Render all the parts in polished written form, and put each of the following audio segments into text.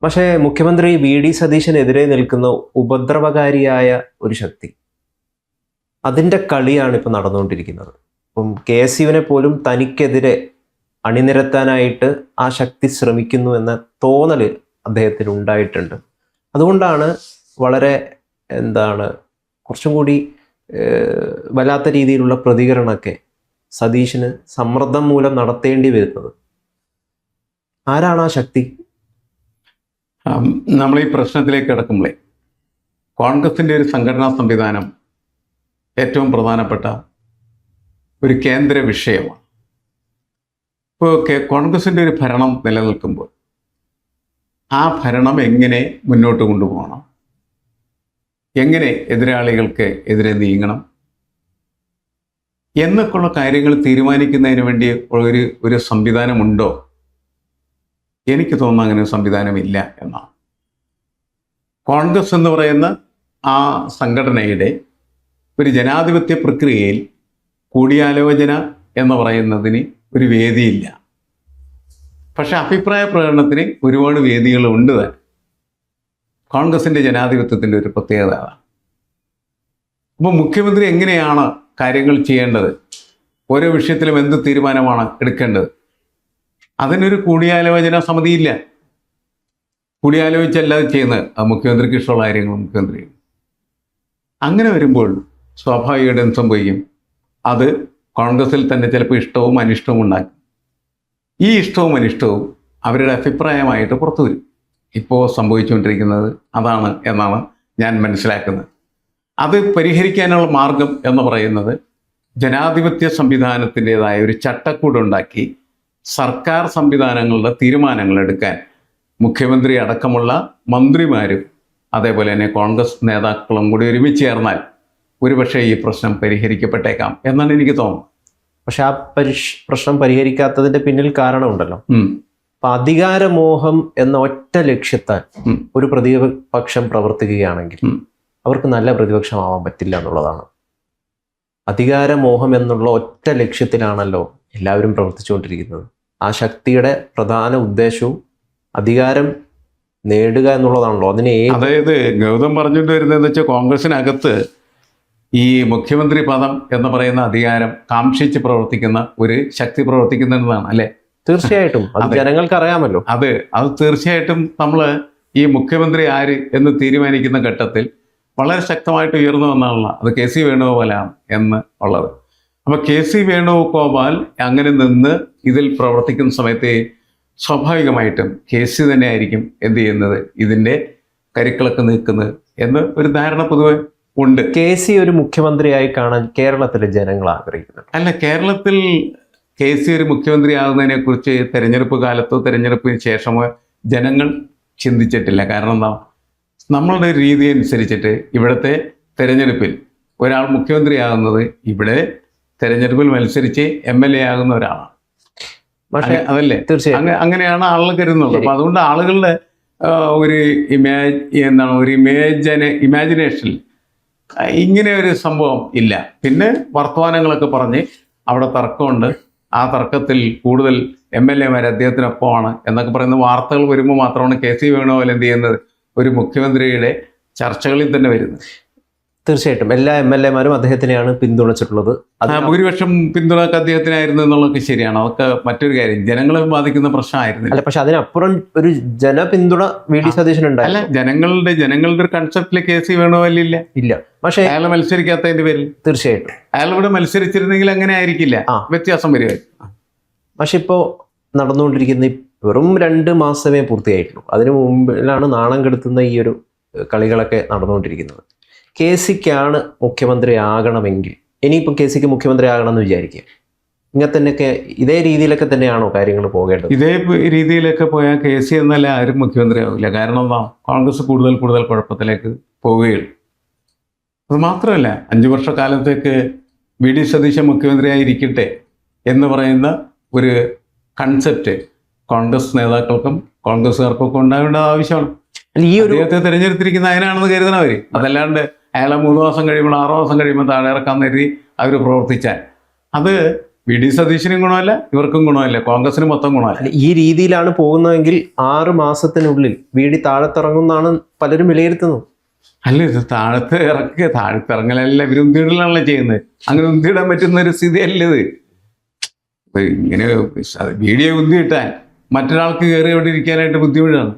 പക്ഷേ മുഖ്യമന്ത്രി V D സതീശനെതിരെ നിൽക്കുന്ന ഉപദ്രവകാരിയായ ഒരു ശക്തി, അതിൻ്റെ കളിയാണ് ഇപ്പം നടന്നുകൊണ്ടിരിക്കുന്നത്. ഇപ്പം കെ എസ് യുവിനെ പോലും തനിക്കെതിരെ അണിനിരത്താനായിട്ട് ആ ശക്തി ശ്രമിക്കുന്നു എന്ന തോന്നൽ അദ്ദേഹത്തിന് ഉണ്ടായിട്ടുണ്ട്. അതുകൊണ്ടാണ് വളരെ കുറച്ചും കൂടി വല്ലാത്ത രീതിയിലുള്ള പ്രതികരണമൊക്കെ സതീശന് സമ്മർദ്ദം മൂലം നടത്തേണ്ടി വരുന്നത്. ആരാണ് ആ ശക്തി? നമ്മൾ ഈ പ്രശ്നത്തിലേക്ക് കിടക്കുമ്പോഴേ കോൺഗ്രസിൻ്റെ ഒരു സംഘടനാ സംവിധാനം ഏറ്റവും പ്രധാനപ്പെട്ട ഒരു കേന്ദ്ര വിഷയമാണ്. ഇപ്പോൾ കോൺഗ്രസിൻ്റെ ഒരു ഭരണം നിലനിൽക്കുമ്പോൾ ആ ഭരണം എങ്ങനെ മുന്നോട്ട് കൊണ്ടുപോകണം, എങ്ങനെ എതിരാളികൾക്ക് എതിരെ നീങ്ങണം എന്നൊക്കെയുള്ള കാര്യങ്ങൾ തീരുമാനിക്കുന്നതിന് വേണ്ടി ഒരു സംവിധാനമുണ്ടോ? എനിക്ക് തോന്നുന്നു അങ്ങനെ ഒരു സംവിധാനമില്ല എന്നാണ്. കോൺഗ്രസ് എന്ന് പറയുന്ന ആ സംഘടനയുടെ ഒരു ജനാധിപത്യ പ്രക്രിയയിൽ കൂടിയാലോചന എന്ന് പറയുന്നതിന് ഒരു വേദിയില്ല. പക്ഷെ അഭിപ്രായ പ്രകടനത്തിന് ഒരുപാട് വേദികളുണ്ട് തന്നെ. കോൺഗ്രസിൻ്റെ ജനാധിപത്യത്തിൻ്റെ ഒരു പ്രത്യേകത അതാണ്. അപ്പോൾ മുഖ്യമന്ത്രി എങ്ങനെയാണ് കാര്യങ്ങൾ ചെയ്യേണ്ടത്, ഓരോ വിഷയത്തിലും എന്ത് തീരുമാനമാണ് എടുക്കേണ്ടത്, അതിനൊരു കൂടിയാലോചന സമിതിയില്ല. കൂടിയാലോചിച്ചല്ലാതെ ചെയ്യുന്നത് അത് മുഖ്യമന്ത്രിക്ക് ഇഷ്ടമുള്ള കാര്യങ്ങൾ മുഖ്യമന്ത്രി. അങ്ങനെ വരുമ്പോൾ സ്വാഭാവികമായിട്ട് എന്ത് സംഭവിക്കും? അത് കോൺഗ്രസിൽ തന്നെ ചിലപ്പോൾ ഇഷ്ടവും അനിഷ്ടവും ഉണ്ടാക്കും. ഈ ഇഷ്ടവും അനിഷ്ടവും അവരുടെ അഭിപ്രായമായിട്ട് പുറത്തു വരും. ഇപ്പോൾ സംഭവിച്ചുകൊണ്ടിരിക്കുന്നത് അതാണ് എന്നാണ് ഞാൻ മനസ്സിലാക്കുന്നത്. അത് പരിഹരിക്കാനുള്ള മാർഗം എന്ന് പറയുന്നത് ജനാധിപത്യ സംവിധാനത്തിൻ്റെതായ ഒരു ചട്ടക്കൂടുണ്ടാക്കി സർക്കാർ സംവിധാനങ്ങളുടെ തീരുമാനങ്ങൾ എടുക്കാൻ മുഖ്യമന്ത്രി അടക്കമുള്ള മന്ത്രിമാരും അതേപോലെ തന്നെ കോൺഗ്രസ് നേതാക്കളും കൂടി ഒരുമിച്ച് ചേർന്നാൽ ഒരുപക്ഷെ ഈ പ്രശ്നം പരിഹരിക്കപ്പെട്ടേക്കാം എന്നാണ് എനിക്ക് തോന്നുന്നത്. പക്ഷെ ആ പ്രശ്നം പരിഹരിക്കാത്തതിന്റെ പിന്നിൽ കാരണമുണ്ടല്ലോ. അപ്പൊ അധികാരമോഹം എന്ന ഒറ്റ ലക്ഷ്യത്താൽ ഒരു പ്രതിപക്ഷം പ്രവർത്തിക്കുകയാണെങ്കിൽ അവർക്ക് നല്ല പ്രതിപക്ഷമാവാൻ പറ്റില്ല എന്നുള്ളതാണ്. അധികാരമോഹം എന്നുള്ള ഒറ്റ ലക്ഷ്യത്തിലാണല്ലോ എല്ലാവരും പ്രവർത്തിച്ചുകൊണ്ടിരിക്കുന്നത്. ആ ശക്തിയുടെ പ്രധാന ഉദ്ദേശവും അധികാരം നേടുക എന്നുള്ളതാണല്ലോ. അതായത് ഗൗതം പറഞ്ഞുകൊണ്ട് വരുന്നതെന്ന് വെച്ചാൽ കോൺഗ്രസിനകത്ത് ഈ മുഖ്യമന്ത്രി പദം എന്ന് പറയുന്ന അധികാരം കാംക്ഷിച്ച് പ്രവർത്തിക്കുന്ന ഒരു ശക്തി പ്രവർത്തിക്കുന്നതാണ് അല്ലേ? തീർച്ചയായിട്ടും അത് ജനങ്ങൾക്ക് അറിയാമല്ലോ. അത് തീർച്ചയായിട്ടും നമ്മൾ ഈ മുഖ്യമന്ത്രി ആര് എന്ന് തീരുമാനിക്കുന്ന ഘട്ടത്തിൽ വളരെ ശക്തമായിട്ട് ഉയർന്നു വന്നാണല്ലോ അത് കെ സി വേണുഗോപാലാണ് എന്ന് ഉള്ളത്. അപ്പോൾ കെ സി വേണുഗോപാൽ അങ്ങനെ നിന്ന് ഇതിൽ പ്രവർത്തിക്കുന്ന സമയത്ത് സ്വാഭാവികമായിട്ടും കെ സി തന്നെ ആയിരിക്കും എന്ത് ചെയ്യുന്നത്, ഇതിൻ്റെ കരുക്കളൊക്കെ നിൽക്കുന്നത് എന്ന് ഒരു ധാരണ പൊതുവെ ഉണ്ട്. കെ സി ഒരു മുഖ്യമന്ത്രിയായി കാണാൻ കേരളത്തിലെ ജനങ്ങൾ ആഗ്രഹിക്കുന്നു. അല്ല, കേരളത്തിൽ കെ സി ഒരു മുഖ്യമന്ത്രി ആകുന്നതിനെ കുറിച്ച് തെരഞ്ഞെടുപ്പ് കാലത്തോ തെരഞ്ഞെടുപ്പിന് ശേഷമോ ജനങ്ങൾ ചിന്തിച്ചിട്ടില്ല. കാരണം എന്താ, നമ്മളുടെ രീതി അനുസരിച്ചിട്ട് ഇവിടുത്തെ തെരഞ്ഞെടുപ്പിൽ ഒരാൾ മുഖ്യമന്ത്രിയാകുന്നത് ഇവിടെ തെരഞ്ഞെടുപ്പിൽ മത്സരിച്ച് എംഎൽഎ ആകുന്ന ഒരാളാണ്. അതല്ലേ? തീർച്ചയായും അങ്ങനെയാണ് ആളുകൾ കരുതുന്നത്. അപ്പം അതുകൊണ്ട് ആളുകളുടെ ഒരു ഇമാജിനേഷനിൽ ഇങ്ങനെ ഒരു സംഭവം ഇല്ല. പിന്നെ വർത്തമാനങ്ങളൊക്കെ പറഞ്ഞ് അവിടെ തർക്കമുണ്ട്, ആ തർക്കത്തിൽ കൂടുതൽ എംഎൽഎമാർ അദ്ദേഹത്തിനൊപ്പമാണ് എന്നൊക്കെ പറയുന്ന വാർത്തകൾ വരുമ്പോൾ മാത്രമാണ് കെ സി വേണുഗോപാൽ എന്ത് ചെയ്യുന്നത് ഒരു മുഖ്യമന്ത്രിയുടെ ചർച്ചകളിൽ തന്നെ വരുന്നത്. തീർച്ചയായിട്ടും എല്ലാ എംഎൽഎമാരും അദ്ദേഹത്തിനെയാണ് പിന്തുണച്ചിട്ടുള്ളത്. ഭൂരിപക്ഷം പിന്തുണക്ക് അദ്ദേഹത്തിനായിരുന്നു എന്നുള്ളതൊക്കെ ശരിയാണ്. അതൊക്കെ മറ്റൊരു കാര്യം, ജനങ്ങളെ ബാധിക്കുന്ന പ്രശ്നമായിരുന്നു. അല്ല, പക്ഷെ അതിനപ്പുറം ഒരു ജനപിന്തുണ വി ഡി സതീശനുണ്ടായി. അല്ല, ജനങ്ങളുടെ ഒരു കൺസെപ്റ്റില് കെ സി വേണുഗോപാൽ ഇല്ല. പക്ഷേ അയാൾ മത്സരിക്കാത്തതിന്റെ പേരിൽ തീർച്ചയായിട്ടും അയാൾ ഇവിടെ മത്സരിച്ചിരുന്നെങ്കിൽ അങ്ങനെ ആയിരിക്കില്ല, വ്യത്യാസം വരുമായിരുന്നു. പക്ഷെ ഇപ്പോൾ നടന്നുകൊണ്ടിരിക്കുന്ന വെറും 2 മാസമേ പൂർത്തിയായിട്ടുള്ളൂ. അതിനു മുമ്പിലാണ് നാണം കെടുത്തുന്ന ഈ ഒരു കളികളൊക്കെ നടന്നുകൊണ്ടിരിക്കുന്നത്. കെ സിക്കാണ് മുഖ്യമന്ത്രി ആകണമെങ്കിൽ, ഇനിയിപ്പോൾ കെ സിക്ക് മുഖ്യമന്ത്രി ആകണമെന്ന് വിചാരിക്കുക, ഇതേ രീതിയിലൊക്കെ തന്നെയാണോ കാര്യങ്ങൾ പോകേണ്ടത്? ഇതേ രീതിയിലൊക്കെ പോയാൽ കെ സി എന്നല്ല ആരും മുഖ്യമന്ത്രി ആവില്ല. കാരണം എന്താ, കോൺഗ്രസ് കൂടുതൽ കുഴപ്പത്തിലേക്ക് പോവുകയുള്ളൂ. അത് മാത്രമല്ല, 5 വർഷക്കാലത്തേക്ക് വി ഡി സതീശൻ മുഖ്യമന്ത്രിയായിരിക്കട്ടെ എന്ന് പറയുന്ന ഒരു കൺസെപ്റ്റ് കോൺഗ്രസ് നേതാക്കൾക്കും കോൺഗ്രസ്സുകാർക്കൊക്കെ ഉണ്ടാവേണ്ട ആവശ്യമാണ്. അദ്ദേഹത്തെ തിരഞ്ഞെടുത്തിരിക്കുന്ന അതിനാണെന്ന് കരുതണം അവർ. അതല്ലാണ്ട് അയാളെ 3 മാസം കഴിയുമ്പോൾ 6 മാസം കഴിയുമ്പോൾ താഴെ ഇറക്കാൻ കരുതി അവർ പ്രവർത്തിച്ചാൽ അത് വി.ഡി. സതീശനും ഗുണമല്ല, ഇവർക്കും ഗുണമല്ല, കോൺഗ്രസിന് മൊത്തം ഗുണമല്ല. ഈ രീതിയിലാണ് പോകുന്നതെങ്കിൽ 6 മാസത്തിനുള്ളിൽ വീടി താഴത്തിറങ്ങുമെന്നാണ് പലരും വിലയിരുത്തുന്നത്. അല്ല, ഇത് താഴത്തിറങ്ങലല്ല, ഇവർ ഉന്തിയിടലാണല്ലോ ചെയ്യുന്നത്. അങ്ങനെ ഉന്തിയിടാൻ പറ്റുന്ന ഒരു സ്ഥിതിയല്ല ഇത്. ഇങ്ങനെ വീഡിയോ ഉന്തിയിട്ടാൽ മറ്റൊരാൾക്ക് കയറി അവിടെ ഇരിക്കാനായിട്ട് ബുദ്ധിമുട്ടാണ്.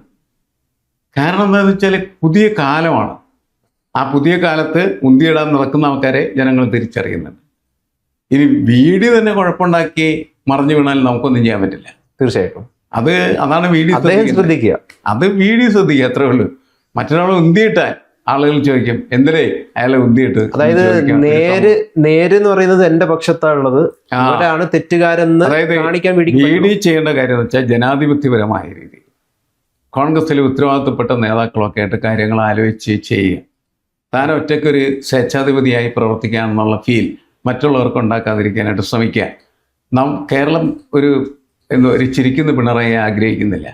കാരണം എന്താണെന്ന് വെച്ചാൽ പുതിയ കാലമാണ്. ആ പുതിയ കാലത്ത് ഉന്തിയിടാൻ നടക്കുന്ന ആൾക്കാരെ ജനങ്ങൾ തിരിച്ചറിയുന്നുണ്ട്. ഇനി വീഡിയോ തന്നെ കുഴപ്പമുണ്ടാക്കി മറിഞ്ഞു വീണാൽ നമുക്കൊന്നും ചെയ്യാൻ പറ്റില്ല. തീർച്ചയായിട്ടും അതാണ് വീഡിയോ ശ്രദ്ധിക്കുക. അത് വീഡിയോ ശ്രദ്ധിക്കുക, അത്രേ ഉള്ളൂ. മറ്റൊരാൾ ഉന്തിയിട്ടാൽ ആളുകൾ ചോദിക്കും എന്തിനേ അയാളെ ഉന്തിയിട്ട്. അതായത് നേര് എന്ന് പറയുന്നത് എന്റെ പക്ഷത്താണുള്ളത്, അവരാണ് തെറ്റുകാരെന്ന് കാണിക്കാൻ വീഡിയോ ചെയ്യേണ്ട കാര്യം എന്ന് വെച്ചാൽ ജനാധിപത്യപരമായ രീതി കോൺഗ്രസിലെ ഉത്തരവാദിത്തപ്പെട്ട നേതാക്കളൊക്കെ ആയിട്ട് കാര്യങ്ങൾ ആലോചിച്ച് ചെയ്യുക. താൻ ഒറ്റയ്ക്കൊരു സ്വേച്ഛാധിപതിയായി പ്രവർത്തിക്കാമെന്നുള്ള ഫീൽ മറ്റുള്ളവർക്ക് ഉണ്ടാക്കാതിരിക്കാനായിട്ട് ശ്രമിക്കുക. കേരളം ഒരു ചിരിക്കുന്ന പിണറായി ആഗ്രഹിക്കുന്നില്ല.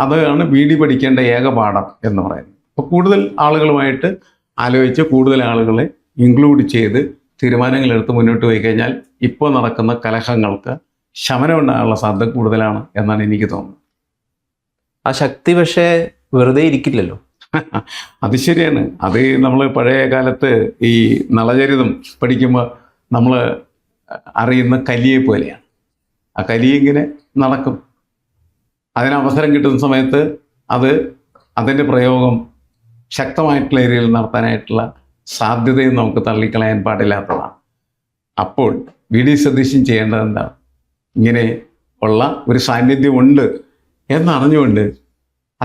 അതാണ് വീഡിയോ പഠിക്കേണ്ട ഏക പാഠം എന്ന് പറയുന്നത്. അപ്പോൾ കൂടുതൽ ആളുകളുമായിട്ട് ആലോചിച്ച് കൂടുതൽ ആളുകളെ ഇൻക്ലൂഡ് ചെയ്ത് തീരുമാനങ്ങളെടുത്ത് മുന്നോട്ട് പോയി കഴിഞ്ഞാൽ ഇപ്പോൾ നടക്കുന്ന കലഹങ്ങൾക്ക് ശമനം ഉണ്ടാകാനുള്ള സാധ്യത കൂടുതലാണ് എന്നാണ് എനിക്ക് തോന്നുന്നത്. ആ ശക്തി പക്ഷേ വെറുതെ ഇരിക്കില്ലല്ലോ. അത് ശരിയാണ്. അത് നമ്മൾ പഴയ കാലത്ത് ഈ നളചരിതം പഠിക്കുമ്പോൾ നമ്മൾ അറിയുന്ന കലിയെ പോലെയാണ്. ആ കലി ഇങ്ങനെ നടക്കും. അതിനവസരം കിട്ടുന്ന സമയത്ത് അതിൻ്റെ പ്രയോഗം ശക്തമായിട്ടുള്ള ഏരിയയിൽ നടത്താനായിട്ടുള്ള സാധ്യതയും നമുക്ക് തള്ളിക്കളയാൻ പാടില്ലാത്തതാണ്. അപ്പോൾ വി.ഡി. സതീശൻ ചെയ്യേണ്ടത് എന്താണ്? ഇങ്ങനെ ഉള്ള ഒരു സാന്നിധ്യമുണ്ട് എന്നറിഞ്ഞുകൊണ്ട്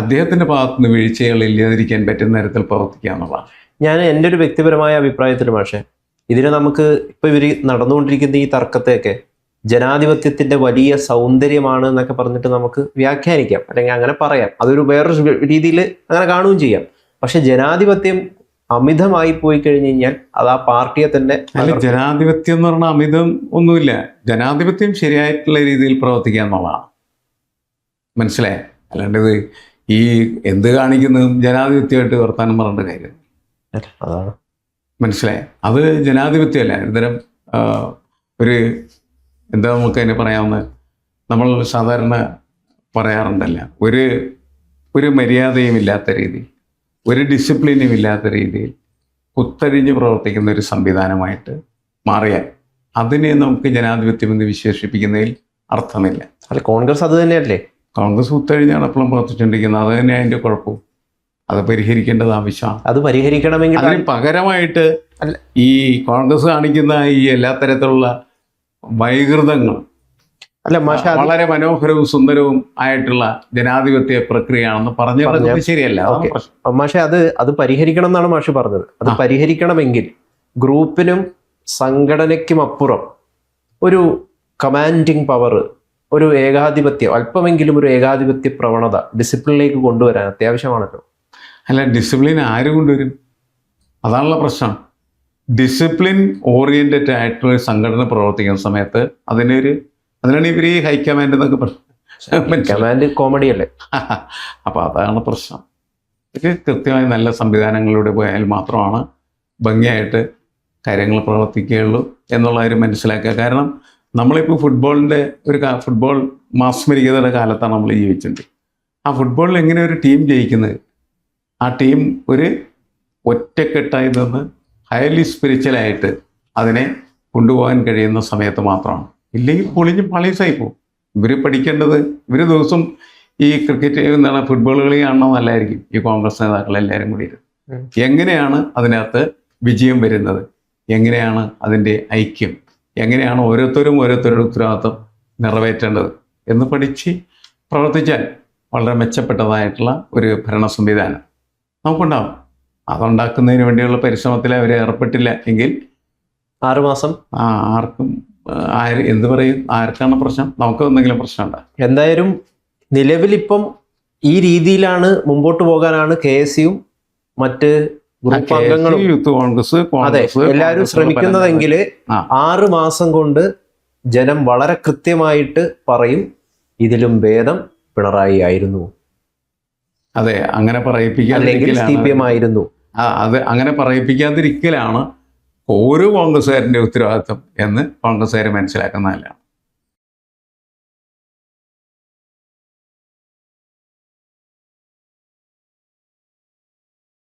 അദ്ദേഹത്തിൻ്റെ ഭാഗത്തുനിന്ന് വീഴ്ചകൾ ഇല്ലാതിരിക്കാൻ പറ്റുന്ന തരത്തിൽ പ്രവർത്തിക്കുക എന്നുള്ളതാണ്. ഞാൻ എൻ്റെ ഒരു വ്യക്തിപരമായ അഭിപ്രായത്തിൽ പക്ഷേ ഇതിന് നമുക്ക് ഇപ്പോൾ ഇവർ നടന്നുകൊണ്ടിരിക്കുന്ന ഈ തർക്കത്തെയൊക്കെ ജനാധിപത്യത്തിൻ്റെ വലിയ സൗന്ദര്യമാണ് എന്നൊക്കെ പറഞ്ഞിട്ട് നമുക്ക് വ്യാഖ്യാനിക്കാം, അല്ലെങ്കിൽ അങ്ങനെ പറയാം. അതൊരു വേറൊരു രീതിയിൽ അങ്ങനെ കാണുകയും ചെയ്യാം. പക്ഷെ ജനാധിപത്യം അമിതമായി പോയി കഴിഞ്ഞ് കഴിഞ്ഞാൽ അത് ആ പാർട്ടിയെ തന്നെ. ജനാധിപത്യം എന്ന് പറഞ്ഞാൽ അമിതം ഒന്നുമില്ല. ജനാധിപത്യം ശരിയായിട്ടുള്ള രീതിയിൽ പ്രവർത്തിക്കുക എന്നുള്ളതാണ്. മനസ്സിലായേ? അല്ലാണ്ട് ഇത് ഈ എന്ത് കാണിക്കുന്നതും ജനാധിപത്യമായിട്ട് വർത്താനം പറയേണ്ട കാര്യം അതാണ്. മനസ്സിലായേ? അത് ജനാധിപത്യമല്ല. ഇത്തരം എന്താ നമുക്ക് അതിനെ പറയാവുന്നത്, നമ്മൾ സാധാരണ പറയാറുണ്ടല്ല, ഒരു മര്യാദയും ഇല്ലാത്ത രീതി, ഒരു ഡിസിപ്ലിനും ഇല്ലാത്ത രീതിയിൽ കുത്തഴിഞ്ഞ് പ്രവർത്തിക്കുന്ന ഒരു സംവിധാനമായിട്ട് മാറിയാൽ അതിനെ നമുക്ക് ജനാധിപത്യം എന്ന് വിശേഷിപ്പിക്കുന്നതിൽ അർത്ഥമില്ല. അല്ല, കോൺഗ്രസ് അത് തന്നെയല്ലേ? കോൺഗ്രസ് കുത്തഴിഞ്ഞാണ് എപ്പോഴും പ്രവർത്തിച്ചുകൊണ്ടിരിക്കുന്നത്. അത് തന്നെ അതിൻ്റെ കുഴപ്പവും. അത് പരിഹരിക്കേണ്ടത് ആവശ്യമാണ്. അത് പരിഹരിക്കണമെങ്കിൽ അതിന് പകരമായിട്ട് ഈ കോൺഗ്രസ് കാണിക്കുന്ന ഈ എല്ലാ തരത്തിലുള്ള വൈകൃതങ്ങൾ വളരെ മനോഹരവും സുന്ദരവും ആയിട്ടുള്ള ജനാധിപത്യ പ്രക്രിയയാണെന്ന് പറഞ്ഞത് ശരിയല്ല. മാഷെ അത് പരിഹരിക്കണം എന്നാണ് മാഷ് പറഞ്ഞത്. അത് പരിഹരിക്കണമെങ്കിൽ ഗ്രൂപ്പിനും സംഘടനയ്ക്കും അപ്പുറം ഒരു കമാൻഡിങ് പവർ, ഒരു ഏകാധിപത്യം, അല്പമെങ്കിലും ഒരു ഏകാധിപത്യ പ്രവണത ഡിസിപ്ലിനിലേക്ക് കൊണ്ടുവരാൻ അത്യാവശ്യമാണല്ലോ. അല്ല, ഡിസിപ്ലിൻ ആര് കൊണ്ടുവരും? അതാണുള്ള പ്രശ്നം. ഡിസിപ്ലിൻ ഓറിയന്റഡ് ആയിട്ടുള്ള സംഘടന പ്രവർത്തിക്കുന്ന സമയത്ത് അതിനാണ് ഇവർ ഈ ഹൈക്കമാൻഡ് എന്നൊക്കെ കമാൻഡ് കോമഡി അല്ലേ? അപ്പോൾ അതാണ് പ്രശ്നം. ഇത് കൃത്യമായി നല്ല സംവിധാനങ്ങളിലൂടെ പോയാൽ മാത്രമാണ് ഭംഗിയായിട്ട് കാര്യങ്ങൾ പ്രവർത്തിക്കുകയുള്ളൂ എന്നുള്ള കാര്യം മനസ്സിലാക്കുക. കാരണം നമ്മളിപ്പോൾ ഫുട്ബോൾ മാസ്മരികതയുടെ കാലത്താണ് നമ്മൾ ജീവിച്ചിട്ടുണ്ട്. ആ ഫുട്ബോളിൽ എങ്ങനെ ഒരു ടീം ജയിക്കുന്നത്? ആ ടീം ഒരു ഒറ്റക്കെട്ടായി നിന്ന് ഹൈലി സ്പിരിച്വലായിട്ട് അതിനെ കൊണ്ടുപോകാൻ കഴിയുന്ന സമയത്ത് മാത്രമാണ്. ഇല്ലെങ്കിൽ പൊളിഞ്ഞ് പളീസായി പോകും. ഇവർ പഠിക്കേണ്ടത്, ഇവർ ദിവസം ഈ ക്രിക്കറ്റ് എന്താണ് ഫുട്ബോൾ കളി കാണണമെന്നല്ലായിരിക്കും ഈ കോൺഗ്രസ് നേതാക്കൾ എല്ലാവരും കൂടി എങ്ങനെയാണ് അതിനകത്ത് വിജയം വരുന്നത്, എങ്ങനെയാണ് അതിൻ്റെ ഐക്യം, എങ്ങനെയാണ് ഓരോരുത്തരുടെ ഉത്തരവാദിത്വം നിറവേറ്റേണ്ടത് എന്ന് പഠിച്ച് പ്രവർത്തിച്ചാൽ വളരെ മെച്ചപ്പെട്ടതായിട്ടുള്ള ഒരു ഭരണ സംവിധാനം നമുക്കുണ്ടാവും. അതുണ്ടാക്കുന്നതിന് വേണ്ടിയുള്ള പരിശ്രമത്തിൽ അവർ ഏർപ്പെട്ടില്ല എങ്കിൽ 6 മാസം ആർക്കും എന്ത് പറയും, ആർക്കാണ് പ്രശ്നം? നമുക്ക് എന്തെങ്കിലും പ്രശ്നമുണ്ടോ? എന്തായാലും നിലവിലിപ്പം ഈ രീതിയിലാണ് മുമ്പോട്ട് പോകാനാണ് KSU മറ്റ് ഗ്രൂപ്പ് അംഗങ്ങളും യൂത്ത് കോൺഗ്രസ് എല്ലാവരും ശ്രമിക്കുന്നതെങ്കിൽ 6 മാസം കൊണ്ട് ജനം വളരെ കൃത്യമായിട്ട് പറയും ഇതിലും ഭേദം പിണറായി ആയിരുന്നു. അതെ, അങ്ങനെ അല്ലെങ്കിൽ CPM ആയിരുന്നു. അത് അങ്ങനെ പറയിപ്പിക്കാതിരിക്കലാണ് ഓരോ കോൺഗ്രസ്സുകാരൻ്റെ ഉത്തരവാദിത്വം എന്ന് കോൺഗ്രസ്സുകാർ മനസ്സിലാക്കുന്നതല്ല.